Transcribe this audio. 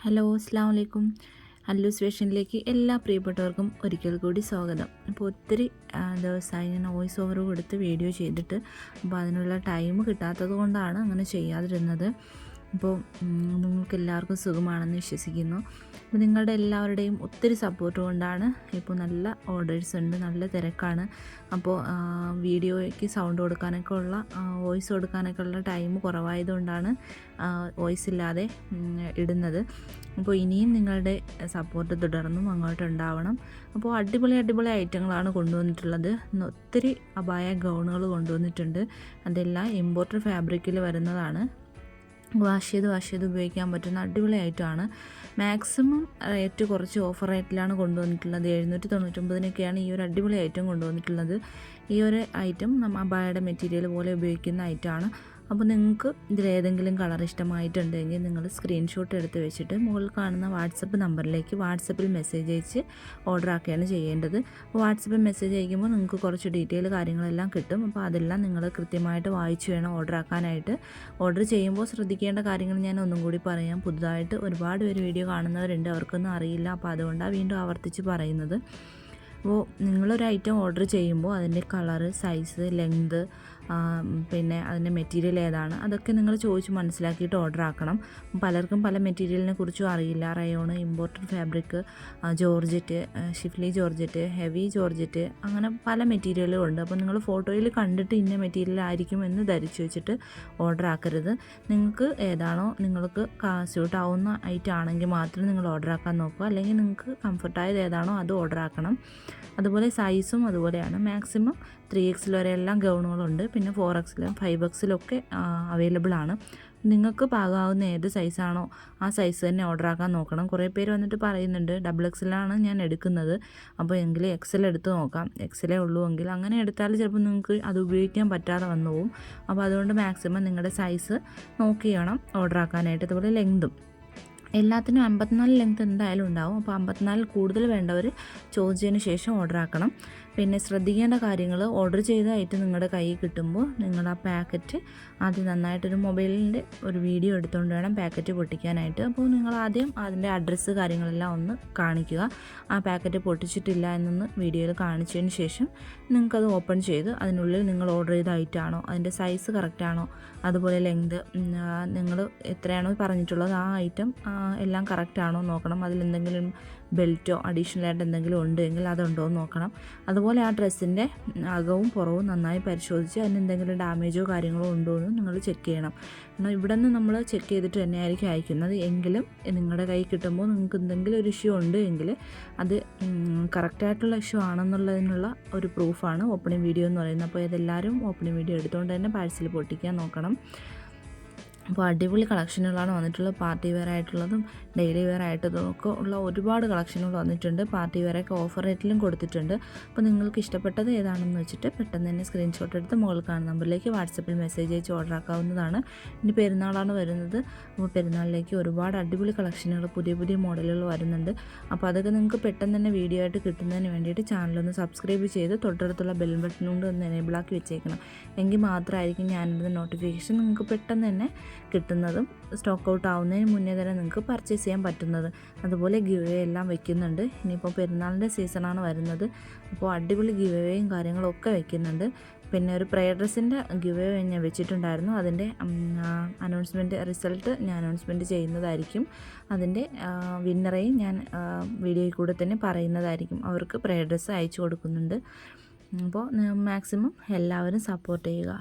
Hello അസ്സാം വലൈക്കും. അല്ലൂസ് ഫാഷനിലേക്ക് എല്ലാ പ്രിയപ്പെട്ടവർക്കും ഒരിക്കൽ കൂടി സ്വാഗതം. അപ്പോൾ ഒത്തിരി ദിവസമായി ഞാൻ വോയിസ് ഓവർ കൊടുത്ത് വീഡിയോ ചെയ്തിട്ട് അപ്പോൾ അതിനുള്ള ടൈം കിട്ടാത്തത് കൊണ്ടാണ് അങ്ങനെ ചെയ്യാതിരുന്നത്. അപ്പോൾ നിങ്ങൾക്ക് എല്ലാവർക്കും സുഖമാണെന്ന് വിശ്വസിക്കുന്നു. അപ്പോൾ നിങ്ങളുടെ എല്ലാവരുടെയും ഒത്തിരി സപ്പോർട്ട് കൊണ്ടാണ് ഇപ്പോൾ നല്ല ഓർഡേഴ്സ് ഉണ്ട്, നല്ല തിരക്കാണ്. അപ്പോൾ വീഡിയോയ്ക്ക് സൗണ്ട് കൊടുക്കാനൊക്കെ ഉള്ള വോയിസ് കൊടുക്കാനൊക്കെ ഉള്ള ടൈം കുറവായതുകൊണ്ടാണ് വോയിസ് ഇല്ലാതെ ഇടുന്നത്. അപ്പോൾ ഇനിയും നിങ്ങളുടെ സപ്പോർട്ട് തുടർന്നും അങ്ങോട്ടുണ്ടാവണം. അപ്പോൾ അടിപൊളി ഐറ്റങ്ങളാണ് കൊണ്ടുവന്നിട്ടുള്ളത്. ഒത്തിരി അബായ ഗൗണുകൾ കൊണ്ടുവന്നിട്ടുണ്ട്. അതെല്ലാം ഇമ്പോർട്ടഡ് ഫാബ്രിക്കിൽ വരുന്നതാണ്. വാഷ് ചെയ്ത് ഉപയോഗിക്കാൻ പറ്റുന്ന അടിപൊളി ഐറ്റമാണ്. മാക്സിമം റേറ്റ് കുറച്ച് ഓഫർ റേറ്റിലാണ് കൊണ്ടുവന്നിട്ടുള്ളത്. 799-നൊക്കെയാണ് ഈ ഒരു അടിപൊളി ഐറ്റം കൊണ്ടുവന്നിട്ടുള്ളത്. ഈ ഒരു ഐറ്റം അബായയുടെ മെറ്റീരിയൽ പോലെ ഉപയോഗിക്കുന്ന ഐറ്റമാണ്. അപ്പോൾ നിങ്ങൾക്ക് ഇതിലേതെങ്കിലും കളർ ഇഷ്ടമായിട്ടുണ്ടെങ്കിൽ നിങ്ങൾ സ്ക്രീൻഷോട്ട് എടുത്ത് വെച്ചിട്ട് മുകളിൽ കാണുന്ന വാട്സപ്പ് നമ്പറിലേക്ക് വാട്സപ്പിൽ മെസ്സേജ് അയച്ച് ഓർഡർ ആക്കുകയാണ് ചെയ്യേണ്ടത്. അപ്പോൾ വാട്സപ്പിൽ മെസ്സേജ് അയക്കുമ്പോൾ നിങ്ങൾക്ക് കുറച്ച് ഡീറ്റെയിൽ കാര്യങ്ങളെല്ലാം കിട്ടും. അപ്പോൾ അതെല്ലാം നിങ്ങൾ കൃത്യമായിട്ട് വായിച്ച് വേണം ഓർഡർ ആക്കാനായിട്ട്. ഓർഡർ ചെയ്യുമ്പോൾ ശ്രദ്ധിക്കേണ്ട കാര്യങ്ങൾ ഞാൻ ഒന്നും കൂടി പറയാം. പുതുതായിട്ട് ഒരുപാട് പേര് വീഡിയോ കാണുന്നവരുണ്ട്, അവർക്കൊന്നും അറിയില്ല. അപ്പോൾ അതുകൊണ്ടാണ് വീണ്ടും ആവർത്തിച്ച് പറയുന്നത്. അപ്പോൾ നിങ്ങളൊരു ഐറ്റം ഓർഡർ ചെയ്യുമ്പോൾ അതിൻ്റെ കളറ്, സൈസ്, ലെങ്ത്, പിന്നെ അതിൻ്റെ മെറ്റീരിയൽ ഏതാണ്, അതൊക്കെ നിങ്ങൾ ചോദിച്ച് മനസ്സിലാക്കിയിട്ട് ഓർഡർ ആക്കണം. പലർക്കും പല മെറ്റീരിയലിനെ കുറിച്ചും അറിയില്ല. Rayon, imported fabric, georgette, Schiffli georgette, heavy georgette, അങ്ങനെ പല മെറ്റീരിയലും ഉണ്ട്. അപ്പോൾ നിങ്ങൾ ഫോട്ടോയിൽ കണ്ടിട്ട് ഇന്ന മെറ്റീരിയൽ ആയിരിക്കും എന്ന് ധരിച്ചു വെച്ചിട്ട് ഓർഡർ ആക്കരുത്. നിങ്ങൾക്ക് ഏതാണോ നിങ്ങൾക്ക് സ്യൂട്ട് ആവുന്ന ഐറ്റം ആണെങ്കിൽ മാത്രം നിങ്ങൾ ഓർഡർ ആക്കാൻ നോക്കുക. അല്ലെങ്കിൽ നിങ്ങൾക്ക് കംഫർട്ടായത് ഏതാണോ അത് ഓർഡർ ആക്കണം. അതുപോലെ സൈസും അതുപോലെയാണ്. Maximum 3XL വരെയെല്ലാം ഗൗണുകളുണ്ട്. പിന്നെ 4XL 5XL അവൈലബിൾ ആണ്. നിങ്ങൾക്ക് പാകാവുന്ന ഏത് സൈസാണോ ആ സൈസ് തന്നെ ഓർഡർ ആക്കാൻ നോക്കണം. കുറേ പേര് വന്നിട്ട് പറയുന്നുണ്ട് XXL ആണ് ഞാൻ എടുക്കുന്നത്, അപ്പോൾ എങ്കിൽ XL എടുത്ത് നോക്കാം, XL ഉള്ളൂ എങ്കിൽ അങ്ങനെ എടുത്താൽ ചിലപ്പോൾ നിങ്ങൾക്ക് അത് ഉപയോഗിക്കാൻ പറ്റാതെ വന്നു പോകും. അപ്പോൾ അതുകൊണ്ട് മാക്സിമം നിങ്ങളുടെ സൈസ് നോക്കി വേണം ഓർഡർ ആക്കാനായിട്ട്. അതുപോലെ ലെങ്തും എല്ലാത്തിനും 54 ലെങ്ത് എന്തായാലും ഉണ്ടാവും. അപ്പോൾ 54 കൂടുതൽ വേണ്ടവർ ചോദിച്ചതിന് ശേഷം ഓർഡർ ആക്കണം. പിന്നെ ശ്രദ്ധിക്കേണ്ട കാര്യങ്ങൾ, ഓർഡർ ചെയ്ത ഐറ്റം നിങ്ങളുടെ കയ്യിൽ കിട്ടുമ്പോൾ നിങ്ങൾ ആ പാക്കറ്റ് ആദ്യം നന്നായിട്ടൊരു മൊബൈലിൻ്റെ ഒരു വീഡിയോ എടുത്തുകൊണ്ട് വേണം പാക്കറ്റ് പൊട്ടിക്കാനായിട്ട്. അപ്പോൾ നിങ്ങൾ ആദ്യം അതിൻ്റെ അഡ്രസ്സ് കാര്യങ്ങളെല്ലാം ഒന്ന് കാണിക്കുക. ആ പാക്കറ്റ് പൊട്ടിച്ചിട്ടില്ല എന്നൊന്ന് വീഡിയോയിൽ കാണിച്ചതിന് ശേഷം നിങ്ങൾക്കത് ഓപ്പൺ ചെയ്ത് അതിനുള്ളിൽ നിങ്ങൾ ഓർഡർ ചെയ്ത ഐറ്റം ആണോ, അതിൻ്റെ സൈസ് കറക്റ്റാണോ, അതുപോലെ ലെങ്ത് നിങ്ങൾ എത്രയാണോ പറഞ്ഞിട്ടുള്ളത് ആ ഐറ്റം എല്ലാം കറക്റ്റാണോ നോക്കണം. അതിലെന്തെങ്കിലും ബെൽറ്റോ അഡീഷണൽ ആയിട്ട് എന്തെങ്കിലും ഉണ്ടെങ്കിൽ അതുണ്ടോ എന്ന് നോക്കണം. അതുപോലെ ആ ഡ്രസ്സിൻ്റെ അകവും പുറവും നന്നായി പരിശോധിച്ച് അതിന് എന്തെങ്കിലും ഡാമേജോ കാര്യങ്ങളോ ഉണ്ടോ എന്ന് നിങ്ങൾ ചെക്ക് ചെയ്യണം. കാരണം ഇവിടെ നിന്ന് നമ്മൾ ചെക്ക് ചെയ്തിട്ട് തന്നെയായിരിക്കും അയക്കുന്നത്. എങ്കിലും നിങ്ങളുടെ കൈ കിട്ടുമ്പോൾ നിങ്ങൾക്ക് എന്തെങ്കിലും ഒരു ഇഷ്യൂ ഉണ്ട് എങ്കിൽ അത് കറക്റ്റായിട്ടുള്ള ഇഷ്യൂ ആണെന്നുള്ളതിനുള്ള ഒരു പ്രൂഫാണ് ഓപ്പണിംഗ് വീഡിയോ എന്ന് പറയുന്നത്. അപ്പോൾ ഇതെല്ലാവരും ഓപ്പണിംഗ് വീഡിയോ എടുത്തുകൊണ്ട് തന്നെ പാഴ്സൽ പൊട്ടിക്കാൻ നോക്കണം. അപ്പോൾ അടിപൊളി കളക്ഷനുകളാണ് വന്നിട്ടുള്ളത്. പാർട്ടി വെയർ ആയിട്ടുള്ളതും ഡെയിലി വെയർ ആയിട്ടുള്ളതും ഒക്കെ ഉള്ള ഒരുപാട് കളക്ഷനുകൾ വന്നിട്ടുണ്ട്. പാർട്ടി വെയറൊക്കെ ഓഫർ റേറ്റിലും കൊടുത്തിട്ടുണ്ട്. അപ്പോൾ നിങ്ങൾക്ക് ഇഷ്ടപ്പെട്ടത് ഏതാണെന്ന് വെച്ചിട്ട് പെട്ടെന്ന് തന്നെ സ്ക്രീൻഷോട്ട് എടുത്ത് മുകളിൽ കാണുന്ന നമ്പറിലേക്ക് വാട്സപ്പിൽ മെസ്സേജ് അയച്ച് ഓർഡർ ആക്കാവുന്നതാണ്. ഇനി പെരുന്നാളാണ് വരുന്നത്. അപ്പോൾ പെരുന്നാളിലേക്ക് ഒരുപാട് അടിപൊളി കളക്ഷനുകൾ, പുതിയ മോഡലുകൾ വരുന്നുണ്ട്. അപ്പോൾ അതൊക്കെ നിങ്ങൾക്ക് പെട്ടെന്ന് തന്നെ വീഡിയോ ആയിട്ട് കിട്ടുന്നതിന് വേണ്ടിയിട്ട് ചാനലൊന്ന് സബ്സ്ക്രൈബ് ചെയ്ത് തൊട്ടടുത്തുള്ള ബെൽ ബട്ടൺ കൊണ്ട് ഒന്ന് എനേബിളാക്കി വെച്ചേക്കണം. എങ്കിൽ മാത്രമായിരിക്കും ഞാനിടുന്ന നോട്ടിഫിക്കേഷൻ നിങ്ങൾക്ക് പെട്ടെന്ന് തന്നെ കിട്ടുന്നതും സ്റ്റോക്ക് ഔട്ട് ആവുന്നതിന് മുന്നേ തന്നെ നിങ്ങൾക്ക് പർച്ചേസ് ചെയ്യാൻ പറ്റുന്നത്. അതുപോലെ ഗിവ് അവേ എല്ലാം വെക്കുന്നുണ്ട്. ഇനിയിപ്പോൾ പെരുന്നാളിൻ്റെ സീസണാണ് വരുന്നത്. അപ്പോൾ അടിപൊളി ഗിവ് അവേയും കാര്യങ്ങളൊക്കെ വെക്കുന്നുണ്ട്. പിന്നെ ഒരു പ്രയർ ഡ്രസ്സിൻ്റെ ഗിവ് അവേ ഞാൻ വെച്ചിട്ടുണ്ടായിരുന്നു. അതിൻ്റെ റിസൾട്ട് ഞാൻ അനൗൺസ്മെൻറ്റ് ചെയ്യുന്നതായിരിക്കും. അതിൻ്റെ വിന്നറേയും ഞാൻ വീഡിയോയിൽ കൂടെ തന്നെ പറയുന്നതായിരിക്കും. അവർക്ക് പ്രയർ ഡ്രസ്സ് അയച്ചു കൊടുക്കുന്നുണ്ട്. അപ്പോൾ മാക്സിമം എല്ലാവരും സപ്പോർട്ട് ചെയ്യുക.